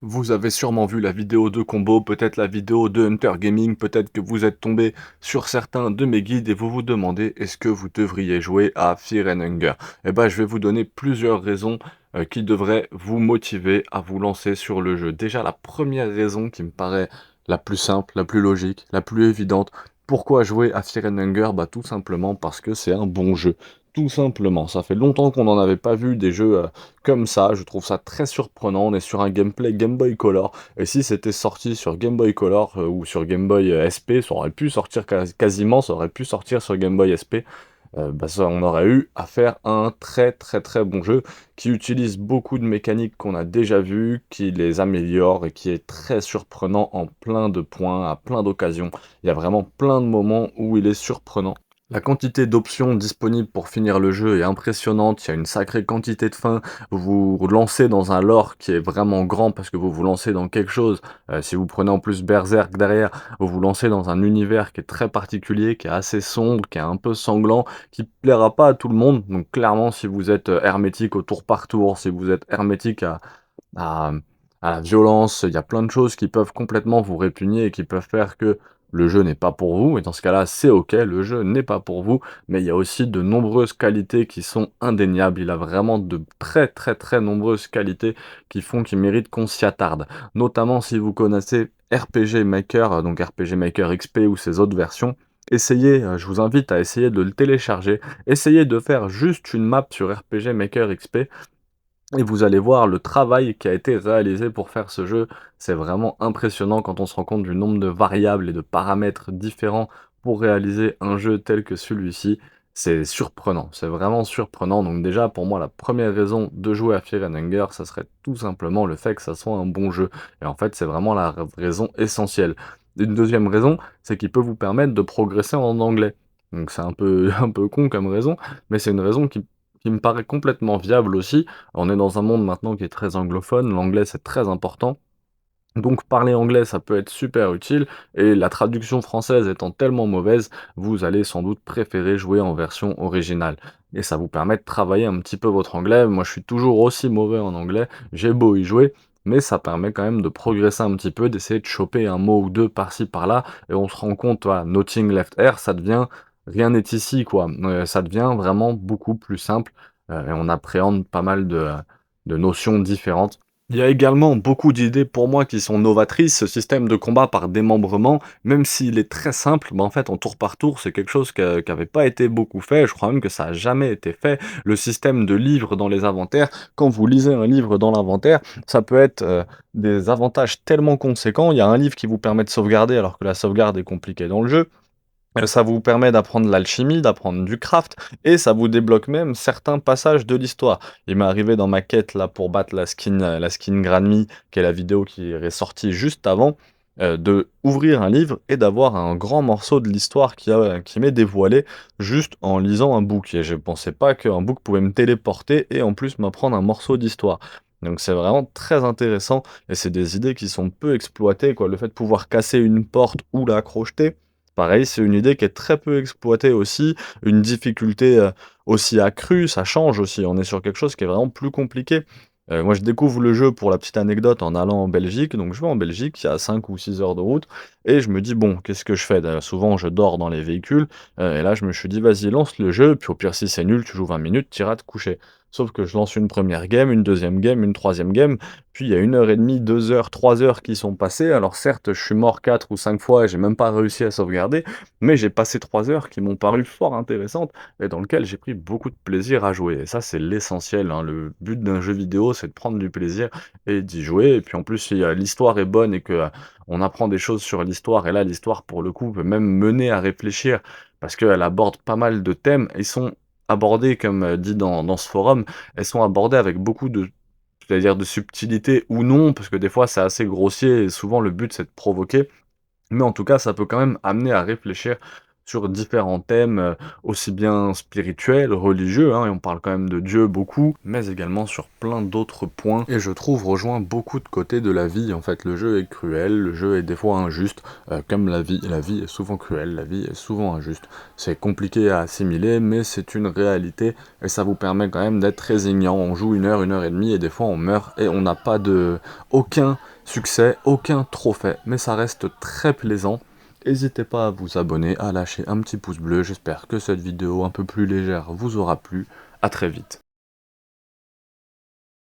Vous avez sûrement vu la vidéo de combo, peut-être la vidéo de Hunter Gaming, peut-être que vous êtes tombé sur certains de mes guides et vous vous demandez est-ce que vous devriez jouer à Fear and Hunger? Eh ben, je vais vous donner plusieurs raisons qui devraient vous motiver à vous lancer sur le jeu. Déjà, la première raison qui me paraît la plus simple, la plus logique, la plus évidente. Pourquoi jouer à Fear and Hunger? Bah, tout simplement parce que c'est un bon jeu. Tout simplement. Ça fait longtemps qu'on n'en avait pas vu des jeux comme ça, je trouve ça très surprenant. On est sur un gameplay Game Boy Color, et si c'était sorti sur Game Boy Color ou sur Game Boy SP, ça aurait pu sortir quasiment, ça aurait pu sortir sur Game Boy SP. Bah ça, on aurait eu à faire un très très très bon jeu qui utilise beaucoup de mécaniques qu'on a déjà vues, qui les améliore et qui est très surprenant en plein de points, à plein d'occasions. Il y a vraiment plein de moments où il est surprenant. La quantité d'options disponibles pour finir le jeu est impressionnante, il y a une sacrée quantité de fins. Vous vous lancez dans un lore qui est vraiment grand parce que vous vous lancez dans quelque chose. Si vous prenez en plus Berserk derrière, vous vous lancez dans un univers qui est très particulier, qui est assez sombre, qui est un peu sanglant, qui plaira pas à tout le monde. Donc clairement, si vous êtes hermétique au tour par tour, si vous êtes hermétique à, à la violence, il y a plein de choses qui peuvent complètement vous répugner et qui peuvent faire que le jeu n'est pas pour vous, et dans ce cas-là, c'est OK, le jeu n'est pas pour vous, mais il y a aussi de nombreuses qualités qui sont indéniables. Il a vraiment de très, très, très nombreuses qualités qui méritent qu'on s'y attarde. Notamment si vous connaissez RPG Maker, donc RPG Maker XP ou ses autres versions, essayez, je vous invite à essayer de le télécharger, essayez de faire juste une map sur RPG Maker XP, et vous allez voir le travail qui a été réalisé pour faire ce jeu. C'est vraiment impressionnant quand on se rend compte du nombre de variables et de paramètres différents pour réaliser un jeu tel que celui-ci. C'est surprenant, c'est vraiment surprenant. Donc déjà, pour moi, la première raison de jouer à Fear and Hunger, ça serait tout simplement le fait que ça soit un bon jeu. Et en fait, c'est vraiment la raison essentielle. Une deuxième raison, c'est qu'il peut vous permettre de progresser en anglais. Donc c'est un peu, un peu con comme raison, mais c'est une raison qui me paraît complètement viable aussi. On est dans un monde maintenant qui est très anglophone, l'anglais c'est très important. Donc parler anglais, ça peut être super utile, et la traduction française étant tellement mauvaise, vous allez sans doute préférer jouer en version originale. Et ça vous permet de travailler un petit peu votre anglais. Moi, je suis toujours aussi mauvais en anglais, j'ai beau y jouer, mais ça permet quand même de progresser un petit peu, d'essayer de choper un mot ou deux par-ci par-là, et on se rend compte, voilà, Nothing Left Here, ça devient rien n'est ici, quoi. Ça devient vraiment beaucoup plus simple, et on appréhende pas mal de notions différentes. Il y a également beaucoup d'idées pour moi qui sont novatrices. Ce système de combat par démembrement, même s'il est très simple, bah, en fait, en tour par tour, c'est quelque chose qui avait pas été beaucoup fait. Je crois même que ça a jamais été fait. Le système de livres dans les inventaires, quand vous lisez un livre dans l'inventaire, ça peut être des avantages tellement conséquents. Il y a un livre qui vous permet de sauvegarder alors que la sauvegarde est compliquée dans le jeu. Ça vous permet d'apprendre l'alchimie, d'apprendre du craft, et ça vous débloque même certains passages de l'histoire. Il m'est arrivé dans ma quête là pour battre la skin Granny, qui est la vidéo qui est sortie juste avant, de ouvrir un livre et d'avoir un grand morceau de l'histoire qui m'est dévoilé juste en lisant un book. Et je pensais pas qu'un book pouvait me téléporter et en plus m'apprendre un morceau d'histoire. Donc c'est vraiment très intéressant, et c'est des idées qui sont peu exploitées, quoi. Le fait de pouvoir casser une porte ou la crocheter, pareil, c'est une idée qui est très peu exploitée aussi, une difficulté, aussi accrue, ça change aussi. On est sur quelque chose qui est vraiment plus compliqué. Moi, je découvre le jeu pour la petite anecdote en allant en Belgique, donc je vais en Belgique, il y a 5 ou 6 heures de route, et je me dis: «Bon, qu'est-ce que je fais?» Souvent, je dors dans les véhicules, et là, je me suis dit: «Vas-y, lance le jeu, puis au pire, si c'est nul, tu joues 20 minutes, tu iras te coucher». Sauf que je lance une première game, une deuxième game, une troisième game, puis il y a 1 heure et demie, 2 heures, 3 heures qui sont passées. Alors certes, je suis mort 4 ou 5 fois et j'ai même pas réussi à sauvegarder, mais j'ai passé 3 heures qui m'ont paru fort intéressantes et dans lesquelles j'ai pris beaucoup de plaisir à jouer. Et ça, c'est l'essentiel, hein. Le but d'un jeu vidéo, c'est de prendre du plaisir et d'y jouer. Et puis en plus, si l'histoire est bonne et que on apprend des choses sur l'histoire, et là, l'histoire, pour le coup, peut même mener à réfléchir parce qu'elle aborde pas mal de thèmes. Ils sont abordés, comme dit dans ce forum, elles sont abordées avec beaucoup de, c'est-à-dire de subtilité ou non, parce que des fois c'est assez grossier et souvent le but c'est de provoquer, mais en tout cas ça peut quand même amener à réfléchir sur différents thèmes, aussi bien spirituels, religieux, hein, et on parle quand même de Dieu beaucoup, mais également sur plein d'autres points et je trouve rejoint beaucoup de côtés de la vie. En fait, le jeu est cruel, le jeu est des fois injuste, comme la vie. La vie est souvent cruelle, la vie est souvent injuste. C'est compliqué à assimiler, mais c'est une réalité et ça vous permet quand même d'être résilient. On joue 1 heure et demie et des fois on meurt et on n'a pas de aucun succès, aucun trophée, mais ça reste très plaisant. N'hésitez pas à vous abonner, à lâcher un petit pouce bleu. J'espère que cette vidéo un peu plus légère vous aura plu. À très vite.